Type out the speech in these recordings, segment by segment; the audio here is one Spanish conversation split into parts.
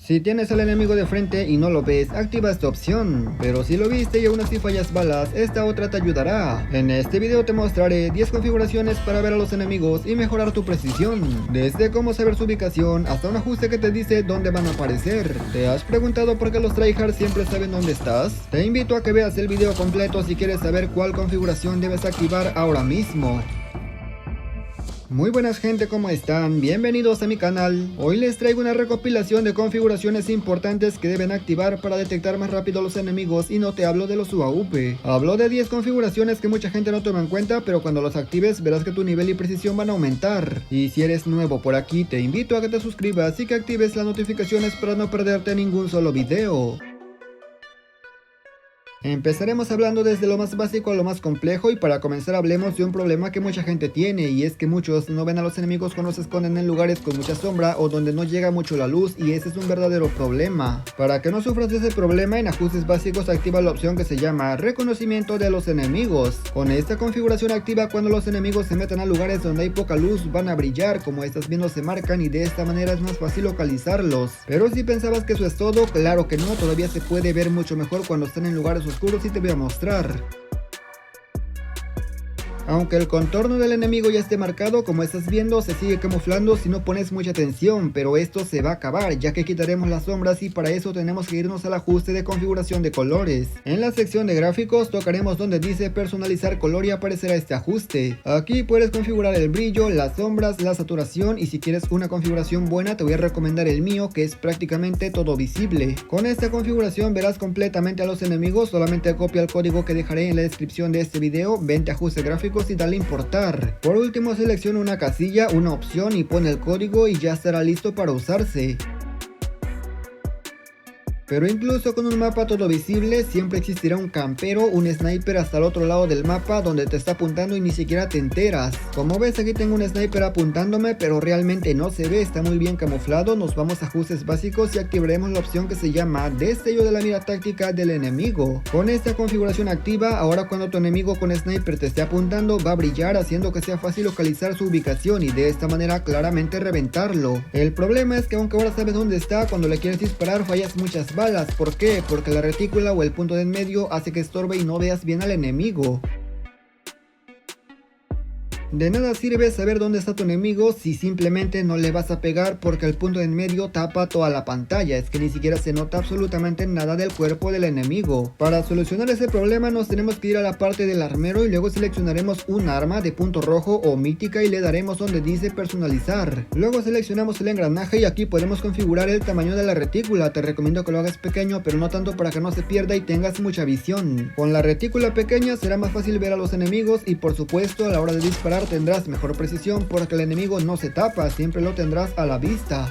Si tienes al enemigo de frente y no lo ves, activa esta opción, pero si lo viste y aún así fallas balas, esta otra te ayudará. En este video te mostraré 10 configuraciones para ver a los enemigos y mejorar tu precisión, desde cómo saber su ubicación hasta un ajuste que te dice dónde van a aparecer. ¿Te has preguntado por qué los tryhards siempre saben dónde estás? Te invito a que veas el video completo si quieres saber cuál configuración debes activar ahora mismo. Muy buenas gente, ¿cómo están? Bienvenidos a mi canal. Hoy les traigo una recopilación de configuraciones importantes que deben activar para detectar más rápido a los enemigos, y no te hablo de los UAV. Hablo de 10 configuraciones que mucha gente no toma en cuenta, pero cuando los actives verás que tu nivel y precisión van a aumentar. Y si eres nuevo por aquí, te invito a que te suscribas y que actives las notificaciones para no perderte ningún solo video. Empezaremos hablando desde lo más básico a lo más complejo, y para comenzar hablemos de un problema que mucha gente tiene, y es que muchos no ven a los enemigos cuando se esconden en lugares con mucha sombra o donde no llega mucho la luz, y ese es un verdadero problema. Para que no sufras de ese problema, en ajustes básicos activa la opción que se llama reconocimiento de los enemigos. Con esta configuración activa, cuando los enemigos se metan a lugares donde hay poca luz, van a brillar, como estás viendo se marcan, y de esta manera es más fácil localizarlos. Pero si pensabas que eso es todo, claro que no, todavía se puede ver mucho mejor cuando están en lugares oscuros, y te voy a mostrar. Aunque el contorno del enemigo ya esté marcado, como estás viendo, se sigue camuflando si no pones mucha atención, pero esto se va a acabar, ya que quitaremos las sombras, y para eso tenemos que irnos al ajuste de configuración de colores. En la sección de gráficos tocaremos donde dice personalizar color y aparecerá este ajuste. Aquí puedes configurar el brillo, las sombras, la saturación, y si quieres una configuración buena te voy a recomendar el mío, que es prácticamente todo visible. Con esta configuración verás completamente a los enemigos. Solamente copia el código que dejaré en la descripción de este video, vente a ajuste gráfico y dale importar. Por último, selecciona una casilla, una opción, y pone el código y ya estará listo para usarse. Pero incluso con un mapa todo visible, siempre existirá un campero, un sniper hasta el otro lado del mapa donde te está apuntando y ni siquiera te enteras. Como ves, aquí tengo un sniper apuntándome, pero realmente no se ve, está muy bien camuflado. Nos vamos a ajustes básicos y activaremos la opción que se llama destello de la mira táctica del enemigo. Con esta configuración activa, ahora cuando tu enemigo con sniper te esté apuntando, va a brillar, haciendo que sea fácil localizar su ubicación y de esta manera claramente reventarlo. El problema es que aunque ahora sabes dónde está, cuando le quieres disparar fallas muchas balas. ¿Por qué? Porque la retícula o el punto de en medio hace que estorbe y no veas bien al enemigo. De nada sirve saber dónde está tu enemigo si simplemente no le vas a pegar, porque el punto en medio tapa toda la pantalla, es que ni siquiera se nota absolutamente nada del cuerpo del enemigo. Para solucionar ese problema nos tenemos que ir a la parte del armero y luego seleccionaremos un arma de punto rojo o mítica y le daremos donde dice personalizar. Luego seleccionamos el engranaje y aquí podemos configurar el tamaño de la retícula. Te recomiendo que lo hagas pequeño, pero no tanto para que no se pierda y tengas mucha visión. Con la retícula pequeña será más fácil ver a los enemigos y por supuesto a la hora de disparar tendrás mejor precisión, porque el enemigo no se tapa, siempre lo tendrás a la vista.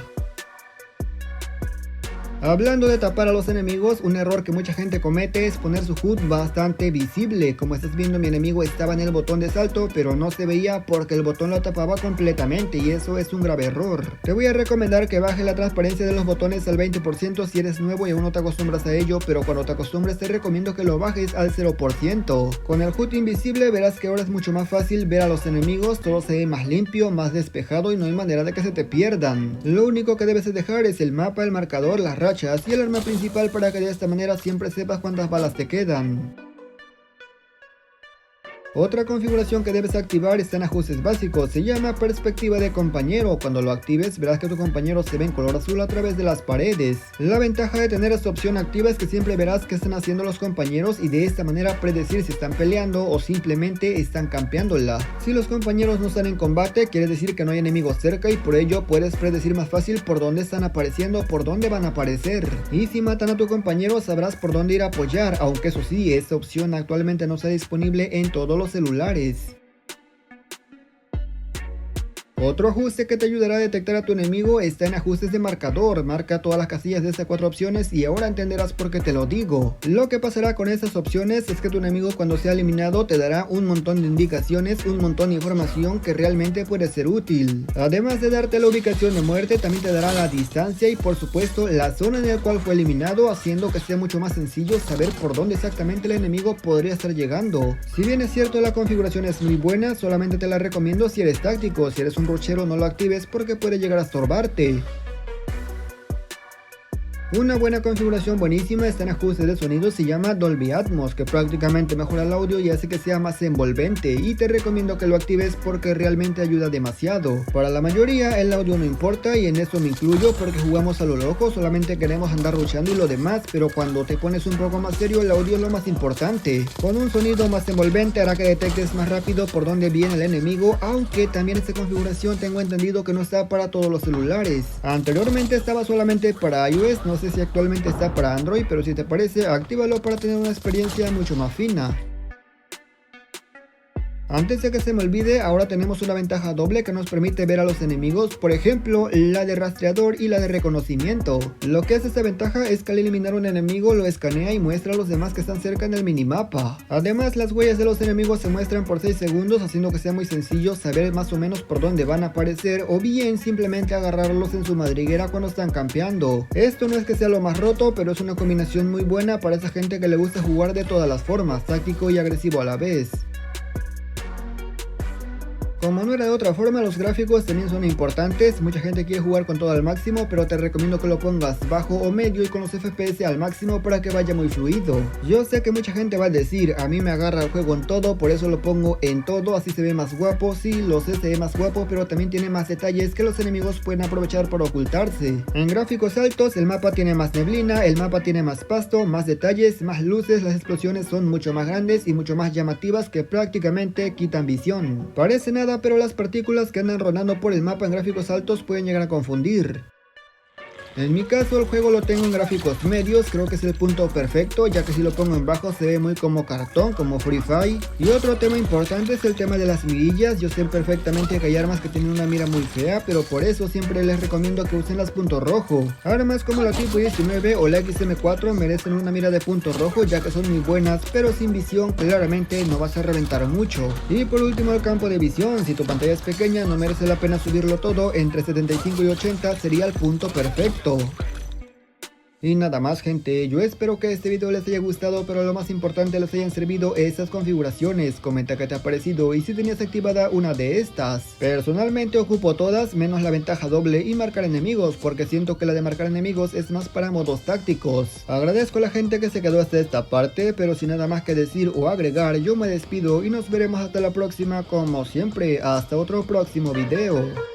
Hablando de tapar a los enemigos, un error que mucha gente comete es poner su HUD bastante visible. Como estás viendo, mi enemigo estaba en el botón de salto, pero no se veía porque el botón lo tapaba completamente, y eso es un grave error. Te voy a recomendar que bajes la transparencia de los botones al 20% si eres nuevo y aún no te acostumbras a ello, pero cuando te acostumbres te recomiendo que lo bajes al 0%. Con el HUD invisible verás que ahora es mucho más fácil ver a los enemigos, todo se ve más limpio, más despejado y no hay manera de que se te pierdan. Lo único que debes dejar es el mapa, el marcador, las rachas y el arma principal, para que de esta manera siempre sepas cuántas balas te quedan. Otra configuración que debes activar está en ajustes básicos, se llama perspectiva de compañero. Cuando lo actives verás que tu compañero se ve en color azul a través de las paredes. La ventaja de tener esta opción activa es que siempre verás qué están haciendo los compañeros y de esta manera predecir si están peleando o simplemente están campeándola. Si los compañeros no están en combate, quiere decir que no hay enemigos cerca, y por ello puedes predecir más fácil por dónde están apareciendo, por dónde van a aparecer. Y si matan a tu compañero sabrás por dónde ir a apoyar, aunque eso sí, esta opción actualmente no está disponible en todos los celulares. Otro ajuste que te ayudará a detectar a tu enemigo está en ajustes de marcador. Marca todas las casillas de estas 4 opciones y ahora entenderás por qué te lo digo. Lo que pasará con estas opciones es que tu enemigo, cuando sea eliminado, te dará un montón de indicaciones, un montón de información que realmente puede ser útil. Además de darte la ubicación de muerte, también te dará la distancia y por supuesto la zona en la cual fue eliminado, haciendo que sea mucho más sencillo saber por dónde exactamente el enemigo podría estar llegando. Si bien es cierto la configuración es muy buena, solamente te la recomiendo si eres táctico. Si eres un rushero no lo actives porque puede llegar a estorbarte. Una buena configuración buenísima está en ajustes de sonido, se llama Dolby Atmos, que prácticamente mejora el audio y hace que sea más envolvente, y te recomiendo que lo actives porque realmente ayuda demasiado. Para la mayoría el audio no importa y en eso me incluyo porque jugamos a lo loco, solamente queremos andar rushando y lo demás, pero cuando te pones un poco más serio el audio es lo más importante. Con un sonido más envolvente hará que detectes más rápido por dónde viene el enemigo, aunque también esta configuración tengo entendido que no está para todos los celulares. Anteriormente estaba solamente para iOS, no sé si actualmente está para Android, pero si te parece, actívalo para tener una experiencia mucho más fina. Antes de que se me olvide, ahora tenemos una ventaja doble que nos permite ver a los enemigos, por ejemplo, la de rastreador y la de reconocimiento. Lo que hace esta ventaja es que al eliminar un enemigo lo escanea y muestra a los demás que están cerca en el minimapa. Además, las huellas de los enemigos se muestran por 6 segundos, haciendo que sea muy sencillo saber más o menos por dónde van a aparecer, o bien simplemente agarrarlos en su madriguera cuando están campeando. Esto no es que sea lo más roto, pero es una combinación muy buena para esa gente que le gusta jugar de todas las formas, táctico y agresivo a la vez. Como no era de otra forma, los gráficos también son importantes. Mucha gente quiere jugar con todo al máximo, pero te recomiendo que lo pongas bajo o medio y con los FPS al máximo para que vaya muy fluido. Yo sé que mucha gente va a decir, a mí me agarra el juego en todo, por eso lo pongo en todo, así se ve más guapo. Sí, lo sé, se ve más guapo, pero también tiene más detalles que los enemigos pueden aprovechar para ocultarse. En gráficos altos, el mapa tiene más neblina, el mapa tiene más pasto, más detalles, más luces, las explosiones son mucho más grandes y mucho más llamativas que prácticamente quitan visión. Parece nada, pero las partículas que andan rodando por el mapa en gráficos altos pueden llegar a confundir. En mi caso el juego lo tengo en gráficos medios, creo que es el punto perfecto, ya que si lo pongo en bajo se ve muy como cartón, como Free Fire. Y otro tema importante es el tema de las mirillas. Yo sé perfectamente que hay armas que tienen una mira muy fea, pero por eso siempre les recomiendo que usen las punto rojo. Armas como la Tipo 19 o la XM4 merecen una mira de punto rojo, ya que son muy buenas, pero sin visión claramente no vas a reventar mucho. Y por último el campo de visión, si tu pantalla es pequeña no merece la pena subirlo todo, entre 75 y 80 sería el punto perfecto. Y nada más, gente, yo espero que este video les haya gustado, pero lo más importante les hayan servido esas configuraciones. Comenta qué te ha parecido y si tenías activada una de estas. Personalmente ocupo todas menos la ventaja doble y marcar enemigos, porque siento que la de marcar enemigos es más para modos tácticos. Agradezco a la gente que se quedó hasta esta parte, pero sin nada más que decir o agregar, yo me despido y nos veremos hasta la próxima como siempre. Hasta otro próximo video.